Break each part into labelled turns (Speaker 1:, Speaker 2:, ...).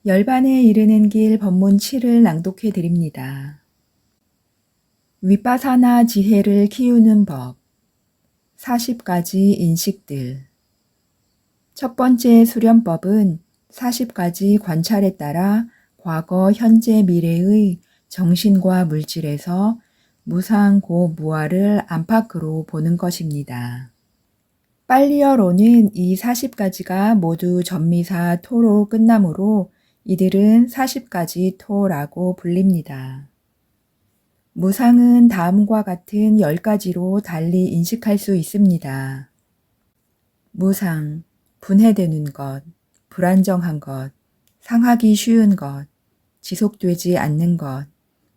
Speaker 1: 열반에 이르는 길 법문 7을 낭독해 드립니다. 윗바사나 지혜를 키우는 법 40가지 인식들. 첫 번째 수련법은 40가지 관찰에 따라 과거, 현재, 미래의 정신과 물질에서 무상고무아를 안팎으로 보는 것입니다. 빨리어로는 이 40가지가 모두 전미사 토로 끝나므로 이들은 40가지 토라고 불립니다. 무상은 다음과 같은 10가지로 달리 인식할 수 있습니다. 무상, 분해되는 것, 불안정한 것, 상하기 쉬운 것, 지속되지 않는 것,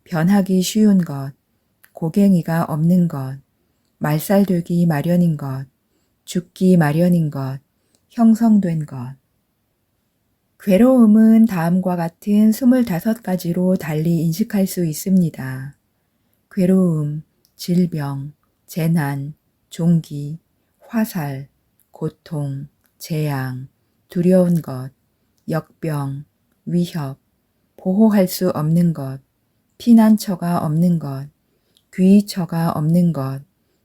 Speaker 1: 변하기 쉬운 것, 고갱이가 없는 것, 말살되기 마련인 것, 죽기 마련인 것, 형성된 것. 괴로움은 다음과 같은 25가지로 달리 인식할 수 있습니다. 괴로움, 질병, 재난, 종기, 화살, 고통, 재앙, 두려운 것, 역병, 위협, 보호할 수 없는 것, 피난처가 없는 것, 귀처가 없는 것,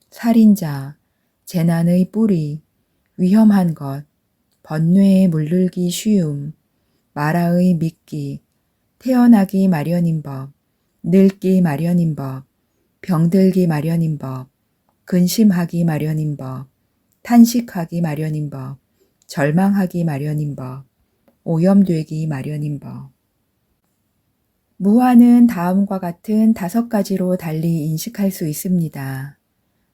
Speaker 1: 살인자, 재난의 뿌리, 위험한 것, 번뇌에 물들기 쉬움, 마라의 미끼, 태어나기 마련인 법, 늙기 마련인 법, 병들기 마련인 법, 근심하기 마련인 법, 탄식하기 마련인 법, 절망하기 마련인 법, 오염되기 마련인 법. 무아는 다음과 같은 5가지로 달리 인식할 수 있습니다.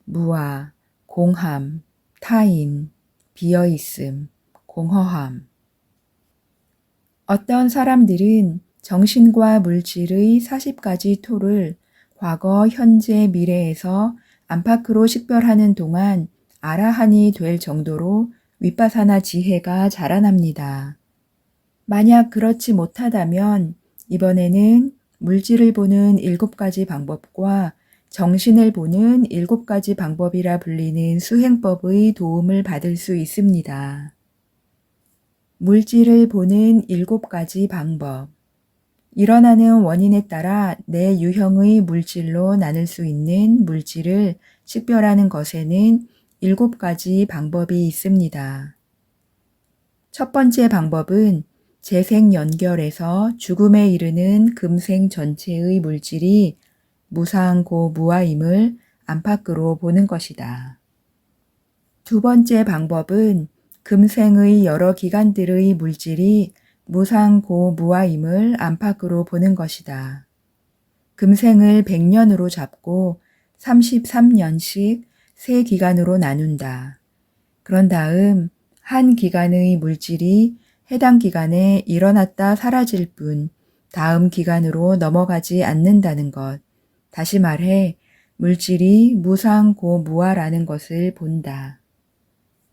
Speaker 1: 무아, 공함, 타인, 비어있음, 공허함. 어떤 사람들은 정신과 물질의 40가지 토를 과거, 현재, 미래에서 안팎으로 식별하는 동안 아라한이 될 정도로 윗바사나 지혜가 자라납니다. 만약 그렇지 못하다면 이번에는 물질을 보는 7가지 방법과 정신을 보는 7가지 방법이라 불리는 수행법의 도움을 받을 수 있습니다. 물질을 보는 7가지 방법. 일어나는 원인에 따라 내 유형의 물질로 나눌 수 있는 물질을 식별하는 것에는 7가지 방법이 있습니다. 첫 번째 방법은 재생 연결에서 죽음에 이르는 금생 전체의 물질이 무상고무아임을 안팎으로 보는 것이다. 두 번째 방법은 금생의 여러 기간들의 물질이 무상고무아임을 안팎으로 보는 것이다. 금생을 100년으로 잡고 33년씩 세 기간으로 나눈다. 그런 다음 한 기간의 물질이 해당 기간에 일어났다 사라질 뿐 다음 기간으로 넘어가지 않는다는 것. 다시 말해 물질이 무상고무아라는 것을 본다.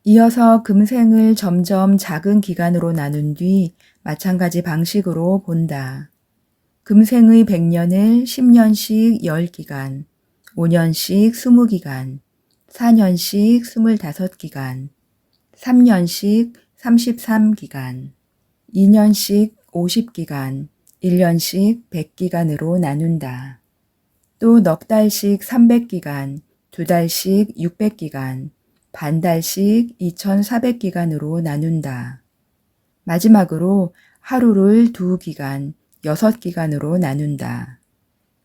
Speaker 1: 이어서 금생을 점점 작은 기간으로 나눈 뒤 마찬가지 방식으로 본다. 금생의 100년을 10년씩 10기간, 5년씩 20기간, 4년씩 25기간, 3년씩 33기간, 2년씩 50기간, 1년씩 100기간으로 나눈다. 또 넉 달씩 300기간, 2달씩 600기간, 반 달씩 2400기간으로 나눈다. 마지막으로 하루를 2기간, 6기간으로 나눈다.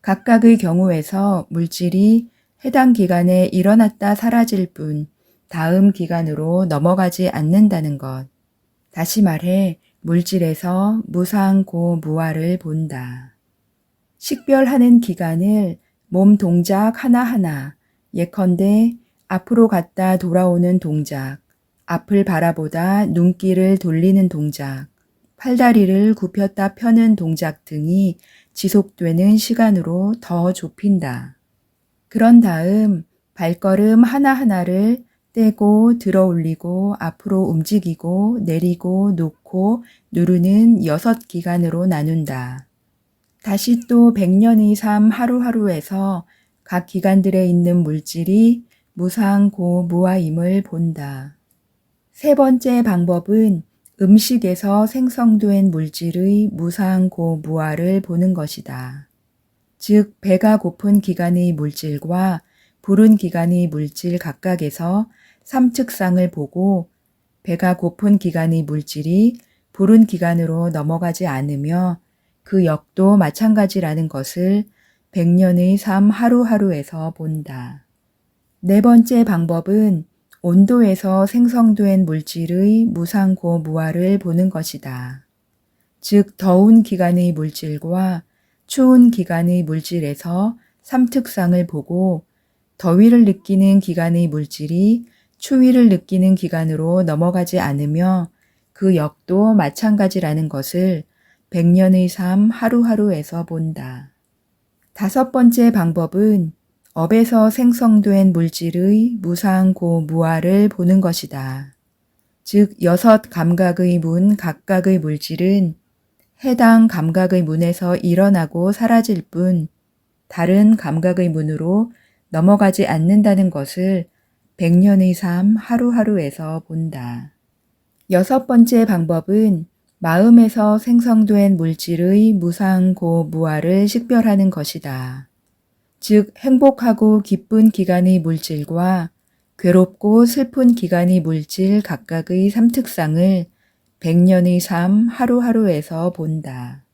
Speaker 1: 각각의 경우에서 물질이 해당 기간에 일어났다 사라질 뿐 다음 기간으로 넘어가지 않는다는 것. 다시 말해 물질에서 무상고무아를 본다. 식별하는 기간을 몸 동작 하나하나, 예컨대 앞으로 갔다 돌아오는 동작, 앞을 바라보다 눈길을 돌리는 동작, 팔다리를 굽혔다 펴는 동작 등이 지속되는 시간으로 더 좁힌다. 그런 다음 발걸음 하나하나를 떼고 들어 올리고 앞으로 움직이고 내리고 놓고 누르는 6기간으로 나눈다. 다시 또 100년의 삶 하루하루에서 각 기간들에 있는 물질이 무상고무아임을 본다. 세 번째 방법은 음식에서 생성된 물질의 무상고무아를 보는 것이다. 즉 배가 고픈 기간의 물질과 부른 기간의 물질 각각에서 삼측상을 보고 배가 고픈 기간의 물질이 부른 기간으로 넘어가지 않으며 그 역도 마찬가지라는 것을 100년의 삶 하루하루에서 본다. 네 번째 방법은 온도에서 생성된 물질의 무상고무아를 보는 것이다. 즉 더운 기간의 물질과 추운 기간의 물질에서 삼특상을 보고 더위를 느끼는 기간의 물질이 추위를 느끼는 기간으로 넘어가지 않으며 그 역도 마찬가지라는 것을 100년의 삶 하루하루에서 본다. 다섯 번째 방법은 업에서 생성된 물질의 무상고무아를 보는 것이다. 즉 6 감각의 문 각각의 물질은 해당 감각의 문에서 일어나고 사라질 뿐 다른 감각의 문으로 넘어가지 않는다는 것을 100년의 삶 하루하루에서 본다. 여섯 번째 방법은 마음에서 생성된 물질의 무상고무아를 식별하는 것이다. 즉 행복하고 기쁜 기간의 물질과 괴롭고 슬픈 기간의 물질 각각의 삼특상을 100년의 삶 하루하루에서 본다.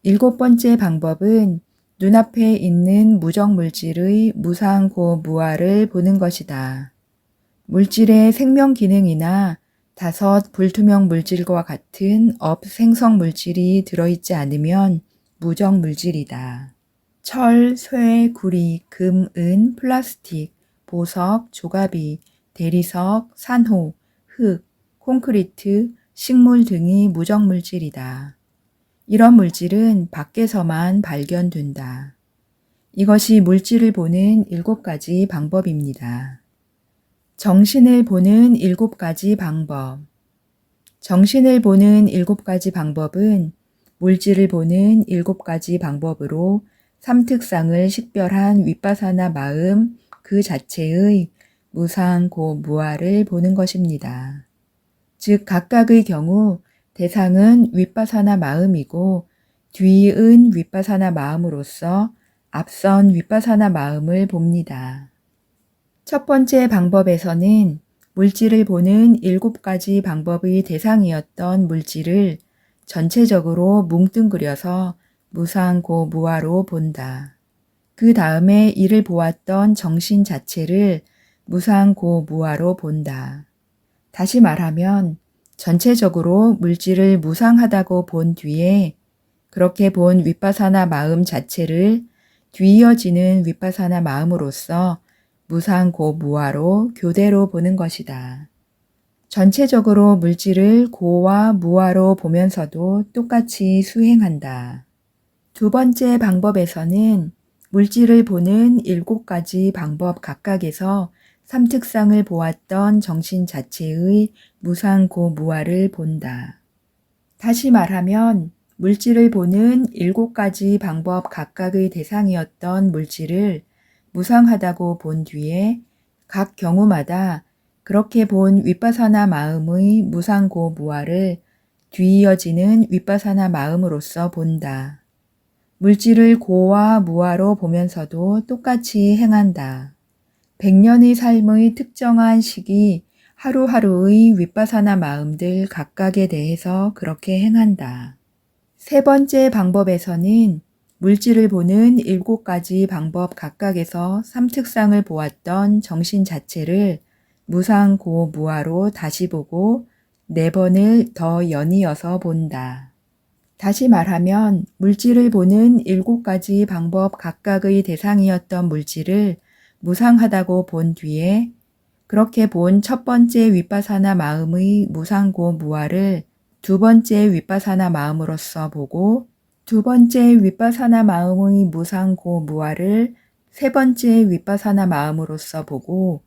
Speaker 1: 일곱 번째 방법은 눈앞에 있는 무정물질의 무상고무아를 보는 것이다. 물질의 생명 기능이나 5 불투명 물질과 같은 업 생성 물질이 들어있지 않으면 무정물질이다. 철, 쇠, 구리, 금, 은, 플라스틱, 보석, 조가비, 대리석, 산호, 흙, 콘크리트, 식물 등이 무정물질이다. 이런 물질은 밖에서만 발견된다. 이것이 물질을 보는 7가지 방법입니다. 정신을 보는 7가지 방법. 정신을 보는 7가지 방법은 물질을 보는 7가지 방법으로 삼특상을 식별한 윗바사나 마음 그 자체의 무상고무아를 보는 것입니다. 즉 각각의 경우 대상은 윗바사나 마음이고 뒤은 윗바사나 마음으로서 앞선 윗바사나 마음을 봅니다. 첫 번째 방법에서는 물질을 보는 7가지 방법의 대상이었던 물질을 전체적으로 뭉뚱그려서 무상고무아로 본다. 그 다음에 이를 보았던 정신 자체를 무상고무아로 본다. 다시 말하면 전체적으로 물질을 무상하다고 본 뒤에 그렇게 본 윗바사나 마음 자체를 뒤이어지는 윗바사나 마음으로서 무상고무아로 교대로 보는 것이다. 전체적으로 물질을 고와 무아로 보면서도 똑같이 수행한다. 두 번째 방법에서는 물질을 보는 7가지 방법 각각에서 삼특상을 보았던 정신 자체의 무상고무아를 본다. 다시 말하면 물질을 보는 7가지 방법 각각의 대상이었던 물질을 무상하다고 본 뒤에 각 경우마다 그렇게 본 윗바사나 마음의 무상고무아를 뒤이어지는 윗바사나 마음으로서 본다. 물질을 고와 무아로 보면서도 똑같이 행한다. 100년의 삶의 특정한 시기 하루하루의 윗바사나 마음들 각각에 대해서 그렇게 행한다. 세 번째 방법에서는 물질을 보는 7가지 방법 각각에서 삼특상을 보았던 정신 자체를 무상고무아로 다시 보고 4번을 더 연이어서 본다. 다시 말하면 물질을 보는 7가지 방법 각각의 대상이었던 물질을 무상하다고 본 뒤에 그렇게 본 첫 번째 윗바사나 마음의 무상고무아를 두 번째 윗바사나 마음으로서 보고 두 번째 윗바사나 마음의 무상고무아를 세 번째 윗바사나 마음으로서 보고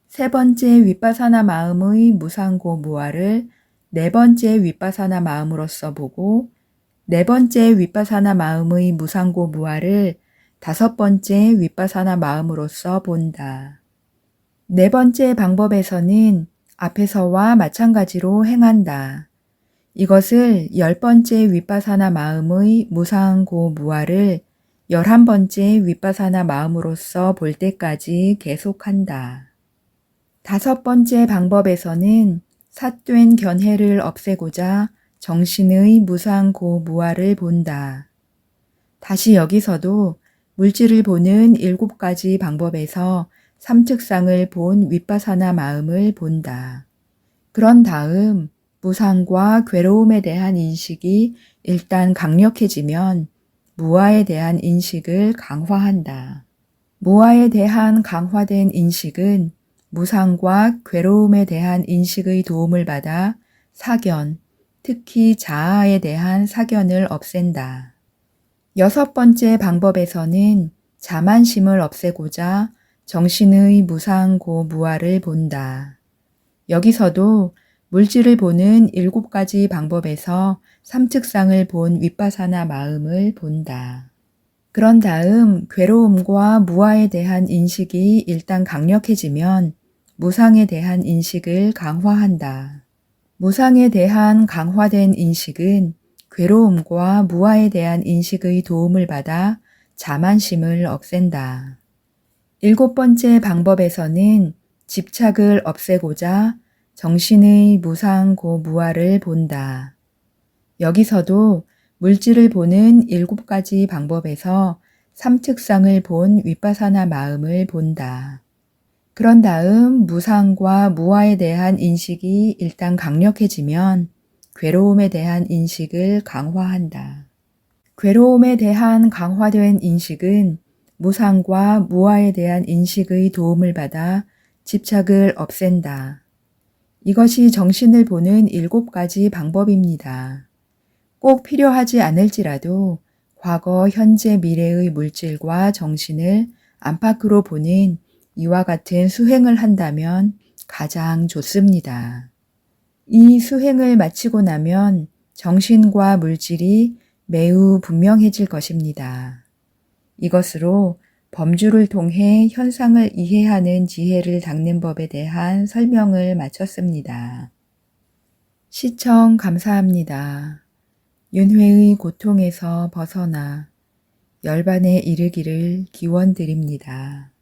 Speaker 1: 세 번째 윗바사나 마음의 무상고무아를 네 번째 윗바사나 마음으로서 보고 네 번째 윗바사나 마음의 무상고무아를 5번째 윗바사나 마음으로서 본다. 네 번째 방법에서는 앞에서와 마찬가지로 행한다. 이것을 10번째 윗바사나 마음의 무상고무아를 11번째 윗바사나 마음으로서 볼 때까지 계속한다. 5번째 방법에서는 삿된 견해를 없애고자 정신의 무상고무아를 본다. 다시 여기서도 물질을 보는 7가지 방법에서 삼특상을 본 윗바사나 마음을 본다. 그런 다음 무상과 괴로움에 대한 인식이 일단 강력해지면 무아에 대한 인식을 강화한다. 무아에 대한 강화된 인식은 무상과 괴로움에 대한 인식의 도움을 받아 사견, 특히 자아에 대한 사견을 없앤다. 6번째 방법에서는 자만심을 없애고자 정신의 무상고무아를 본다. 여기서도 물질을 보는 7가지 방법에서 삼특상을 본 윗바사나 마음을 본다. 그런 다음 괴로움과 무아에 대한 인식이 일단 강력해지면 무상에 대한 인식을 강화한다. 무상에 대한 강화된 인식은 괴로움과 무아에 대한 인식의 도움을 받아 자만심을 없앤다. 7번째 방법에서는 집착을 없애고자 정신의 무상고무아를 본다. 여기서도 물질을 보는 7가지 방법에서 삼특상을 본 윗바사나 마음을 본다. 그런 다음 무상과 무아에 대한 인식이 일단 강력해지면 괴로움에 대한 인식을 강화한다. 괴로움에 대한 강화된 인식은 무상과 무아에 대한 인식의 도움을 받아 집착을 없앤다. 이것이 정신을 보는 7가지 방법입니다. 꼭 필요하지 않을지라도 과거, 현재, 미래의 물질과 정신을 안팎으로 보는 이와 같은 수행을 한다면 가장 좋습니다. 이 수행을 마치고 나면 정신과 물질이 매우 분명해질 것입니다. 이것으로 범주를 통해 현상을 이해하는 지혜를 닦는 법에 대한 설명을 마쳤습니다. 시청 감사합니다. 윤회의 고통에서 벗어나 열반에 이르기를 기원드립니다.